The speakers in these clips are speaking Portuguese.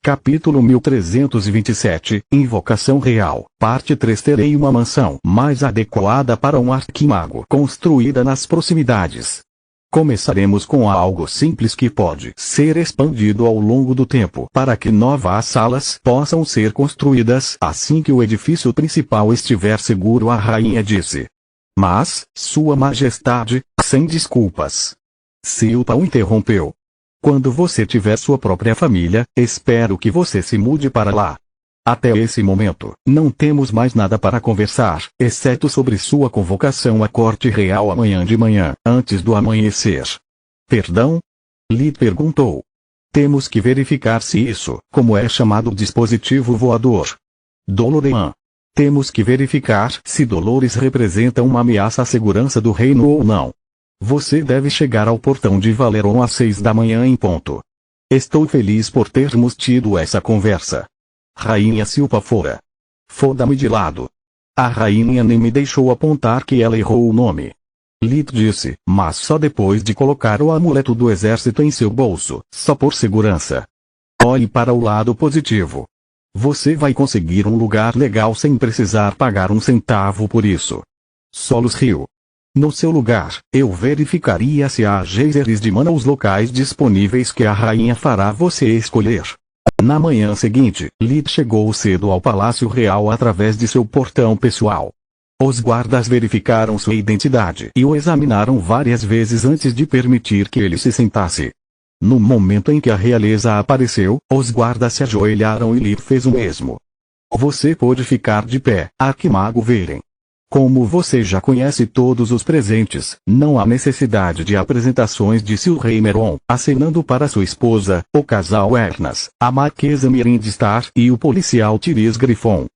Capítulo 1327, Invocação Real, Parte 3. Terei uma mansão mais adequada para um arquimago construída nas proximidades. Começaremos com algo simples que pode ser expandido ao longo do tempo para que novas salas possam ser construídas assim que o edifício principal estiver seguro, a rainha disse. Mas, Sua Majestade, sem desculpas. Silpa o interrompeu. Quando você tiver sua própria família, espero que você se mude para lá. Até esse momento, não temos mais nada para conversar, exceto sobre sua convocação à corte real amanhã de manhã, antes do amanhecer. Perdão? Lee perguntou. Temos que verificar se isso, como é chamado dispositivo voador. Dolorean. Temos que verificar se Dolores representa uma ameaça à segurança do reino ou não. Você deve chegar ao portão de Valeron às 6 da manhã em ponto. Estou feliz por termos tido essa conversa. Rainha Silpa fora. Foda-me de lado. A rainha nem me deixou apontar que ela errou o nome. Lee disse, mas só depois de colocar o amuleto do exército em seu bolso, só por segurança. Olhe para o lado positivo. Você vai conseguir um lugar legal sem precisar pagar um centavo por isso. Solos riu. No seu lugar, eu verificaria se há geysers de mana os locais disponíveis que a rainha fará você escolher. Na manhã seguinte, Lee chegou cedo ao Palácio Real através de seu portão pessoal. Os guardas verificaram sua identidade e o examinaram várias vezes antes de permitir que ele se sentasse. No momento em que a realeza apareceu, os guardas se ajoelharam e Lee fez o mesmo. Você pode ficar de pé, Arquimago Veren. Como você já conhece todos os presentes, não há necessidade de apresentações, disse o rei Meron, acenando para sua esposa, o casal Ernas, a marquesa Mirindistar e o policial Tiris Griffon.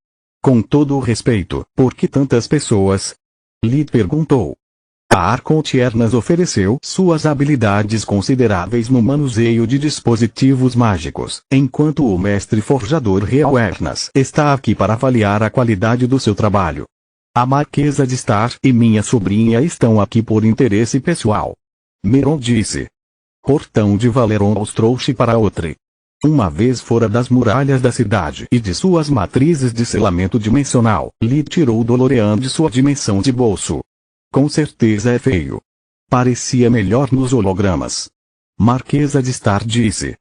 Com todo o respeito, por que tantas pessoas? Lee perguntou. A Arconte Ernas ofereceu suas habilidades consideráveis no manuseio de dispositivos mágicos, enquanto o mestre forjador real Ernas está aqui para avaliar a qualidade do seu trabalho. A Marquesa de Star e minha sobrinha estão aqui por interesse pessoal. Meron disse. Portão de Valeron os trouxe para outre. Uma vez fora das muralhas da cidade e de suas matrizes de selamento dimensional, Lee tirou Dolorean de sua dimensão de bolso. Com certeza é feio. Parecia melhor nos hologramas. Marquesa de Star disse.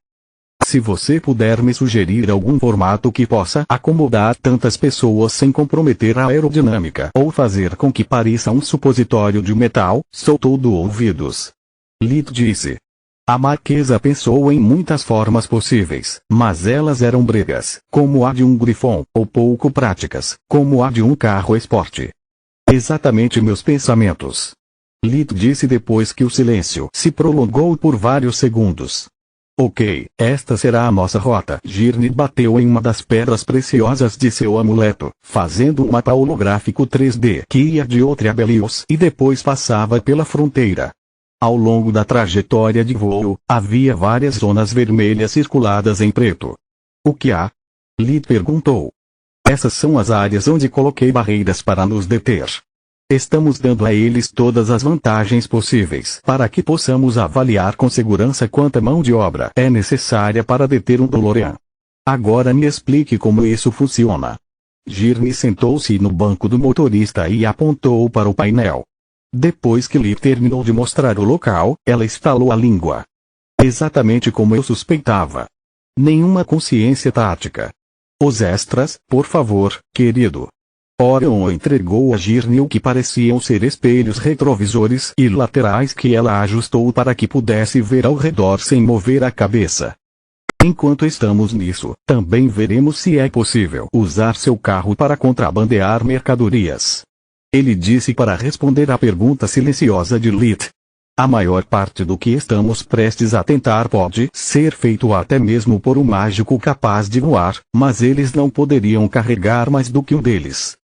Se você puder me sugerir algum formato que possa acomodar tantas pessoas sem comprometer a aerodinâmica ou fazer com que pareça um supositório de metal, sou todo ouvidos. Lee disse. A marquesa pensou em muitas formas possíveis, mas elas eram bregas, como a de um grifon, ou pouco práticas, como a de um carro esporte. Exatamente meus pensamentos. Lee disse depois que o silêncio se prolongou por vários segundos. Ok, esta será a nossa rota. Girne bateu em uma das pedras preciosas de seu amuleto, fazendo um mapa holográfico 3D que ia de Outre-Abelios e depois passava pela fronteira. Ao longo da trajetória de voo, havia várias zonas vermelhas circuladas em preto. O que há? Lee perguntou. Essas são as áreas onde coloquei barreiras para nos deter. Estamos dando a eles todas as vantagens possíveis para que possamos avaliar com segurança quanta mão de obra é necessária para deter um Dolorean. Agora me explique como isso funciona. Girne sentou-se no banco do motorista e apontou para o painel. Depois que Lee terminou de mostrar o local, ela estalou a língua. Exatamente como eu suspeitava. Nenhuma consciência tática. Os extras, por favor, querido. Orion entregou a Girne o que pareciam ser espelhos retrovisores e laterais que ela ajustou para que pudesse ver ao redor sem mover a cabeça. Enquanto estamos nisso, também veremos se é possível usar seu carro para contrabandear mercadorias. Ele disse para responder à pergunta silenciosa de Lee. A maior parte do que estamos prestes a tentar pode ser feito até mesmo por um mágico capaz de voar, mas eles não poderiam carregar mais do que um deles.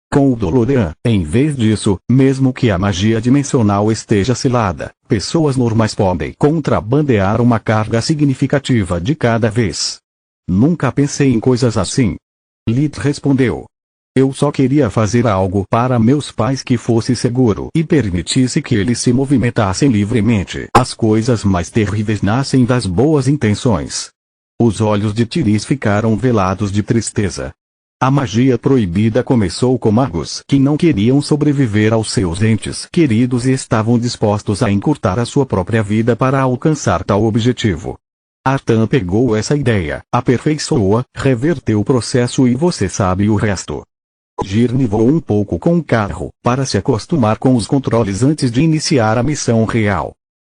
Com o Dolorean, em vez disso, mesmo que a magia dimensional esteja selada, pessoas normais podem contrabandear uma carga significativa de cada vez. Nunca pensei em coisas assim. Lee respondeu. Eu só queria fazer algo para meus pais que fosse seguro e permitisse que eles se movimentassem livremente. As coisas mais terríveis nascem das boas intenções. Os olhos de Therese ficaram velados de tristeza. A magia proibida começou com magos que não queriam sobreviver aos seus entes queridos e estavam dispostos a encurtar a sua própria vida para alcançar tal objetivo. Artan pegou essa ideia, aperfeiçoou-a, reverteu o processo e você sabe o resto. Girne voou um pouco com o carro, para se acostumar com os controles antes de iniciar a missão real.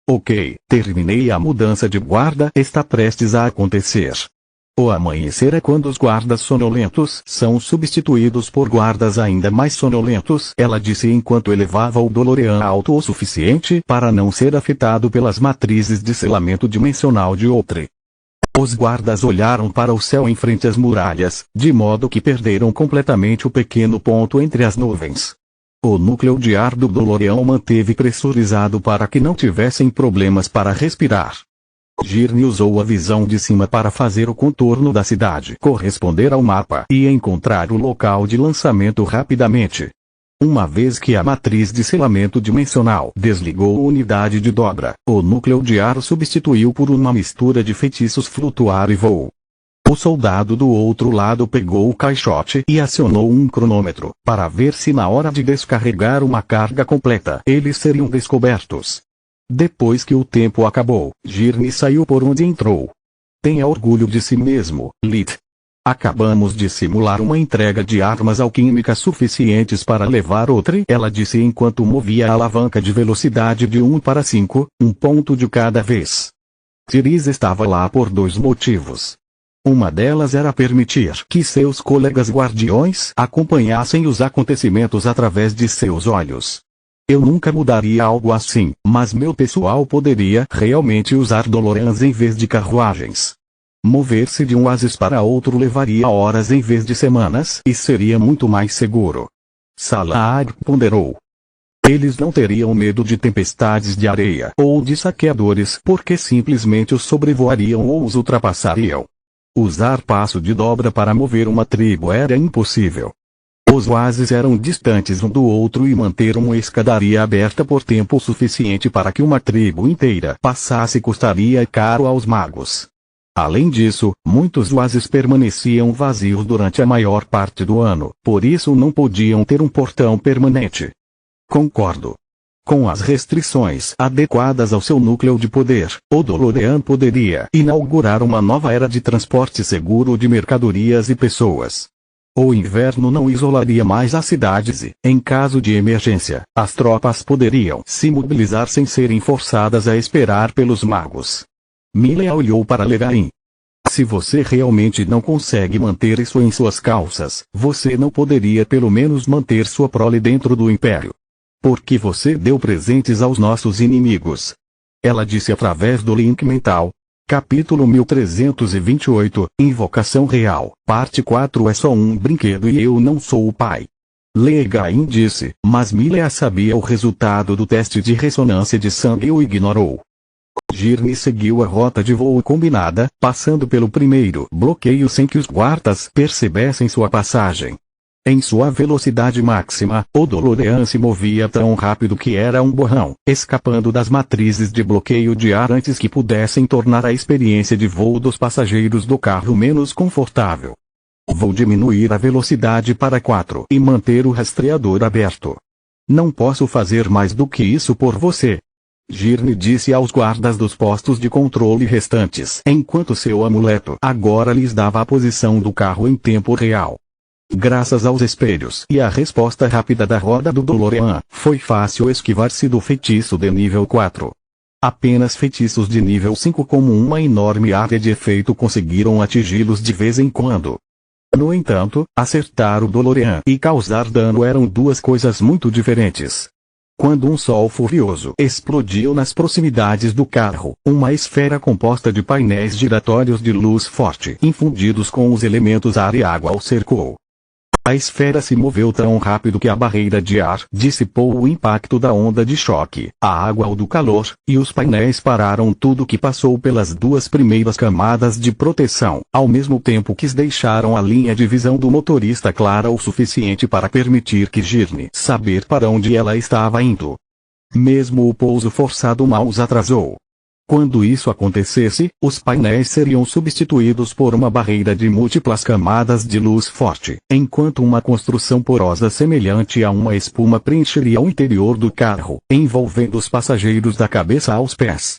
Ok, terminei a mudança de guarda, está prestes a acontecer. O amanhecer é quando os guardas sonolentos são substituídos por guardas ainda mais sonolentos, ela disse enquanto elevava o DeLorean alto o suficiente para não ser afetado pelas matrizes de selamento dimensional de outrem. Os guardas olharam para o céu em frente às muralhas, de modo que perderam completamente o pequeno ponto entre as nuvens. O núcleo de ar do DeLorean manteve pressurizado para que não tivessem problemas para respirar. Girne usou a visão de cima para fazer o contorno da cidade corresponder ao mapa e encontrar o local de lançamento rapidamente. Uma vez que a matriz de selamento dimensional desligou a unidade de dobra, o núcleo de ar substituiu por uma mistura de feitiços flutuar e voo. O soldado do outro lado pegou o caixote e acionou um cronômetro, para ver se na hora de descarregar uma carga completa eles seriam descobertos. Depois que o tempo acabou, Girne saiu por onde entrou. Tenha orgulho de si mesmo, Lit. Acabamos de simular uma entrega de armas alquímicas suficientes para levar outra, ela disse enquanto movia a alavanca de velocidade de 1 para 5, um ponto de cada vez. Therese estava lá por dois motivos. Uma delas era permitir que seus colegas guardiões acompanhassem os acontecimentos através de seus olhos. Eu nunca mudaria algo assim, mas meu pessoal poderia realmente usar DeLoreans em vez de carruagens. Mover-se de um oásis para outro levaria horas em vez de semanas e seria muito mais seguro. Salah ponderou. Eles não teriam medo de tempestades de areia ou de saqueadores porque simplesmente os sobrevoariam ou os ultrapassariam. Usar passo de dobra para mover uma tribo era impossível. Os oásis eram distantes um do outro e manter uma escadaria aberta por tempo suficiente para que uma tribo inteira passasse custaria caro aos magos. Além disso, muitos oásis permaneciam vazios durante a maior parte do ano, por isso não podiam ter um portão permanente. Concordo. Com as restrições adequadas ao seu núcleo de poder, o DeLorean poderia inaugurar uma nova era de transporte seguro de mercadorias e pessoas. O inverno não isolaria mais as cidades e, em caso de emergência, as tropas poderiam se mobilizar sem serem forçadas a esperar pelos magos. Mila olhou para Legain. Se você realmente não consegue manter isso em suas calças, você não poderia pelo menos manter sua prole dentro do Império. Porque você deu presentes aos nossos inimigos. Ela disse através do link mental. Capítulo 1328, Invocação Real, Parte 4 é só um brinquedo e eu não sou o pai. Legain disse, mas Mila sabia o resultado do teste de ressonância de sangue e o ignorou. Girne seguiu a rota de voo combinada, passando pelo primeiro bloqueio sem que os guardas percebessem sua passagem. Em sua velocidade máxima, o DeLorean se movia tão rápido que era um borrão, escapando das matrizes de bloqueio de ar antes que pudessem tornar a experiência de voo dos passageiros do carro menos confortável. Vou diminuir a velocidade para 4 e manter o rastreador aberto. Não posso fazer mais do que isso por você. Girne disse aos guardas dos postos de controle restantes, enquanto seu amuleto agora lhes dava a posição do carro em tempo real. Graças aos espelhos e à resposta rápida da roda do DeLorean, foi fácil esquivar-se do feitiço de nível 4. Apenas feitiços de nível 5 como uma enorme área de efeito conseguiram atingi-los de vez em quando. No entanto, acertar o DeLorean e causar dano eram duas coisas muito diferentes. Quando um sol furioso explodiu nas proximidades do carro, uma esfera composta de painéis giratórios de luz forte infundidos com os elementos ar e água o cercou. A esfera se moveu tão rápido que a barreira de ar dissipou o impacto da onda de choque, a água ou do calor, e os painéis pararam tudo que passou pelas duas primeiras camadas de proteção, ao mesmo tempo que deixaram a linha de visão do motorista clara o suficiente para permitir que Girne saber para onde ela estava indo. Mesmo o pouso forçado mal os atrasou. Quando isso acontecesse, os painéis seriam substituídos por uma barreira de múltiplas camadas de luz forte, enquanto uma construção porosa semelhante a uma espuma preencheria o interior do carro, envolvendo os passageiros da cabeça aos pés.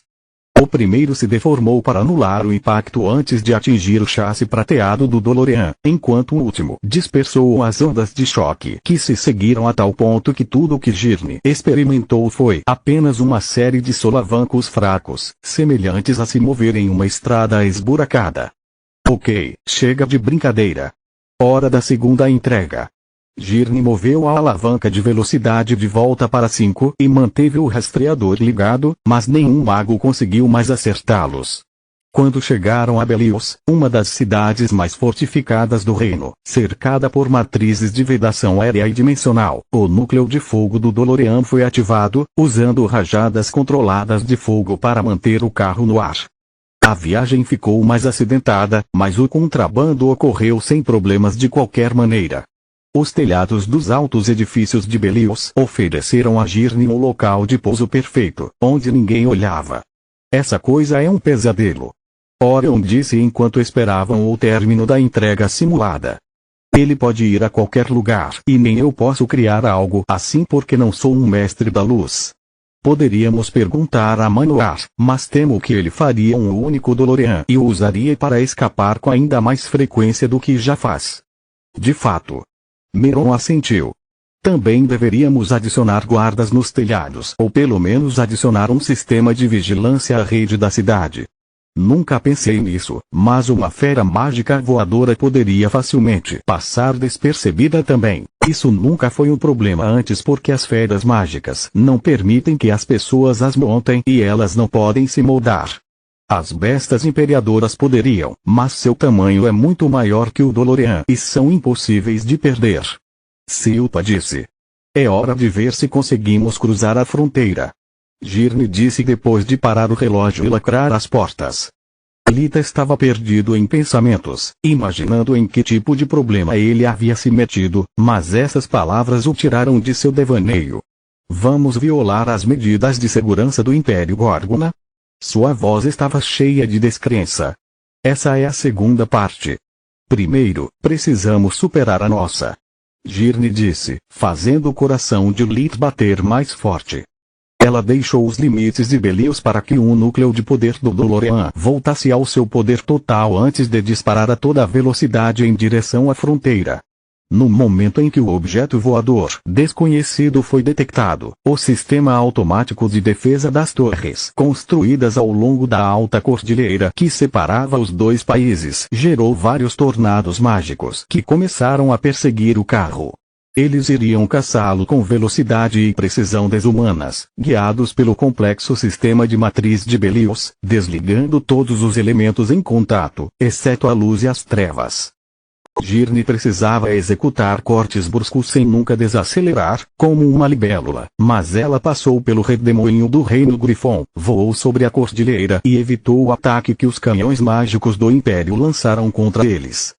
O primeiro se deformou para anular o impacto antes de atingir o chassi prateado do DeLorean, enquanto o último dispersou as ondas de choque que se seguiram a tal ponto que tudo o que Gurney experimentou foi apenas uma série de solavancos fracos, semelhantes a se mover em uma estrada esburacada. Ok, chega de brincadeira. Hora da segunda entrega. Gurney moveu a alavanca de velocidade de volta para 5 e manteve o rastreador ligado, mas nenhum mago conseguiu mais acertá-los. Quando chegaram a Belius, uma das cidades mais fortificadas do reino, cercada por matrizes de vedação aérea e dimensional, o núcleo de fogo do DeLorean foi ativado, usando rajadas controladas de fogo para manter o carro no ar. A viagem ficou mais acidentada, mas o contrabando ocorreu sem problemas de qualquer maneira. Os telhados dos altos edifícios de Belius ofereceram a Gurney um local de pouso perfeito, onde ninguém olhava. Essa coisa é um pesadelo. Orion disse enquanto esperavam o término da entrega simulada. Ele pode ir a qualquer lugar, e nem eu posso criar algo assim porque não sou um mestre da luz. Poderíamos perguntar a Manoar, mas temo que ele faria um único DeLorean e o usaria para escapar com ainda mais frequência do que já faz. De fato. Meron assentiu. Também deveríamos adicionar guardas nos telhados, ou pelo menos adicionar um sistema de vigilância à rede da cidade. Nunca pensei nisso, mas uma fera mágica voadora poderia facilmente passar despercebida também. Isso nunca foi um problema antes porque as feras mágicas não permitem que as pessoas as montem e elas não podem se moldar. As bestas imperiadoras poderiam, mas seu tamanho é muito maior que o DeLorean e são impossíveis de perder. Silpa disse. É hora de ver se conseguimos cruzar a fronteira. Gurney disse depois de parar o relógio e lacrar as portas. Lita estava perdido em pensamentos, imaginando em que tipo de problema ele havia se metido, mas essas palavras o tiraram de seu devaneio. Vamos violar as medidas de segurança do Império Gorgona? Sua voz estava cheia de descrença. Essa é a segunda parte. Primeiro, precisamos superar a nossa. Gurney disse, fazendo o coração de Lita bater mais forte. Ela deixou os limites de Belius para que o núcleo de poder do DeLorean voltasse ao seu poder total antes de disparar a toda velocidade em direção à fronteira. No momento em que o objeto voador desconhecido foi detectado, o sistema automático de defesa das torres construídas ao longo da alta cordilheira que separava os dois países gerou vários tornados mágicos que começaram a perseguir o carro. Eles iriam caçá-lo com velocidade e precisão desumanas, guiados pelo complexo sistema de matriz de Belius, desligando todos os elementos em contato, exceto a luz e as trevas. Gurney precisava executar cortes bruscos sem nunca desacelerar, como uma libélula, mas ela passou pelo redemoinho do Reino Grifon, voou sobre a cordilheira e evitou o ataque que os canhões mágicos do Império lançaram contra eles.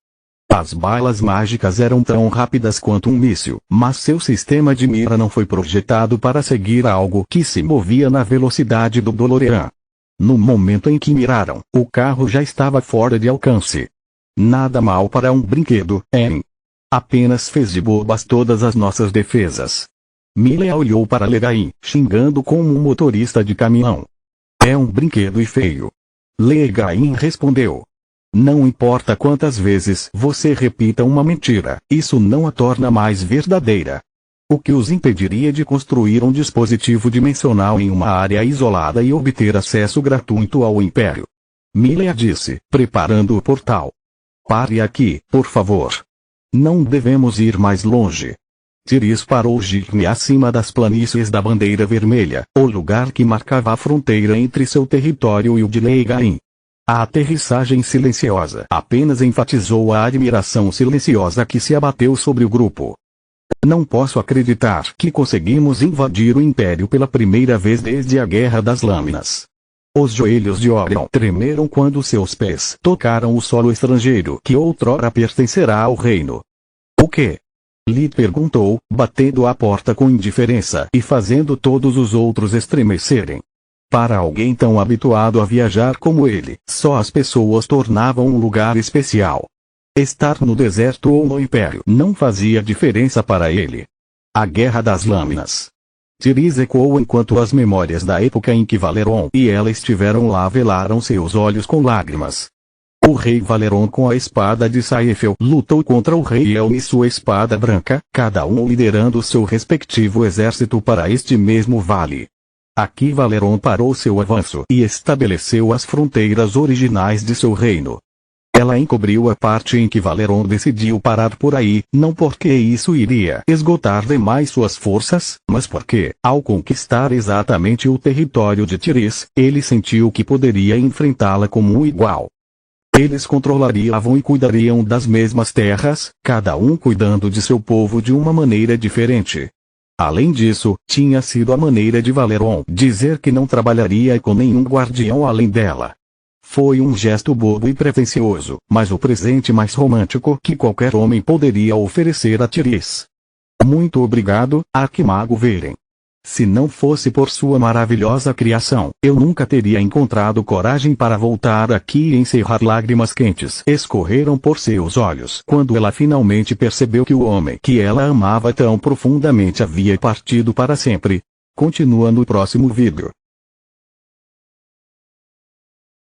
As balas mágicas eram tão rápidas quanto um míssil, mas seu sistema de mira não foi projetado para seguir algo que se movia na velocidade do DeLorean. No momento em que miraram, o carro já estava fora de alcance. Nada mal para um brinquedo, hein? Apenas fez de bobas todas as nossas defesas. Mila olhou para Legain, xingando como um motorista de caminhão. É um brinquedo e feio. Legain respondeu. Não importa quantas vezes você repita uma mentira, isso não a torna mais verdadeira. O que os impediria de construir um dispositivo dimensional em uma área isolada e obter acesso gratuito ao Império? Mila disse, preparando o portal. Pare aqui, por favor. Não devemos ir mais longe. Tyris parou Gurney acima das planícies da Bandeira Vermelha, o lugar que marcava a fronteira entre seu território e o de Legain. A aterrissagem silenciosa apenas enfatizou a admiração silenciosa que se abateu sobre o grupo. Não posso acreditar que conseguimos invadir o Império pela primeira vez desde a Guerra das Lâminas. Os joelhos de Orion tremeram quando seus pés tocaram o solo estrangeiro que outrora pertencerá ao reino. O quê? Lee perguntou, batendo a porta com indiferença e fazendo todos os outros estremecerem. Para alguém tão habituado a viajar como ele, só as pessoas tornavam um lugar especial. Estar no deserto ou no Império não fazia diferença para ele. A Guerra das Lâminas. Tyrese ecoou enquanto as memórias da época em que Valeron e ela estiveram lá velaram seus olhos com lágrimas. O rei Valeron com a espada de Saefel lutou contra o rei Elm e sua espada branca, cada um liderando seu respectivo exército para este mesmo vale. Aqui Valeron parou seu avanço e estabeleceu as fronteiras originais de seu reino. Ela encobriu a parte em que Valeron decidiu parar por aí, não porque isso iria esgotar demais suas forças, mas porque, ao conquistar exatamente o território de Tyrese, ele sentiu que poderia enfrentá-la como um igual. Eles controlariam e cuidariam das mesmas terras, cada um cuidando de seu povo de uma maneira diferente. Além disso, tinha sido a maneira de Valeron dizer que não trabalharia com nenhum guardião além dela. Foi um gesto bobo e pretensioso, mas o presente mais romântico que qualquer homem poderia oferecer a Tyrese. Muito obrigado, Arquimago Veren. Se não fosse por sua maravilhosa criação, eu nunca teria encontrado coragem para voltar aqui e encerrar. Lágrimas quentes escorreram por seus olhos quando ela finalmente percebeu que o homem que ela amava tão profundamente havia partido para sempre. Continua no próximo vídeo.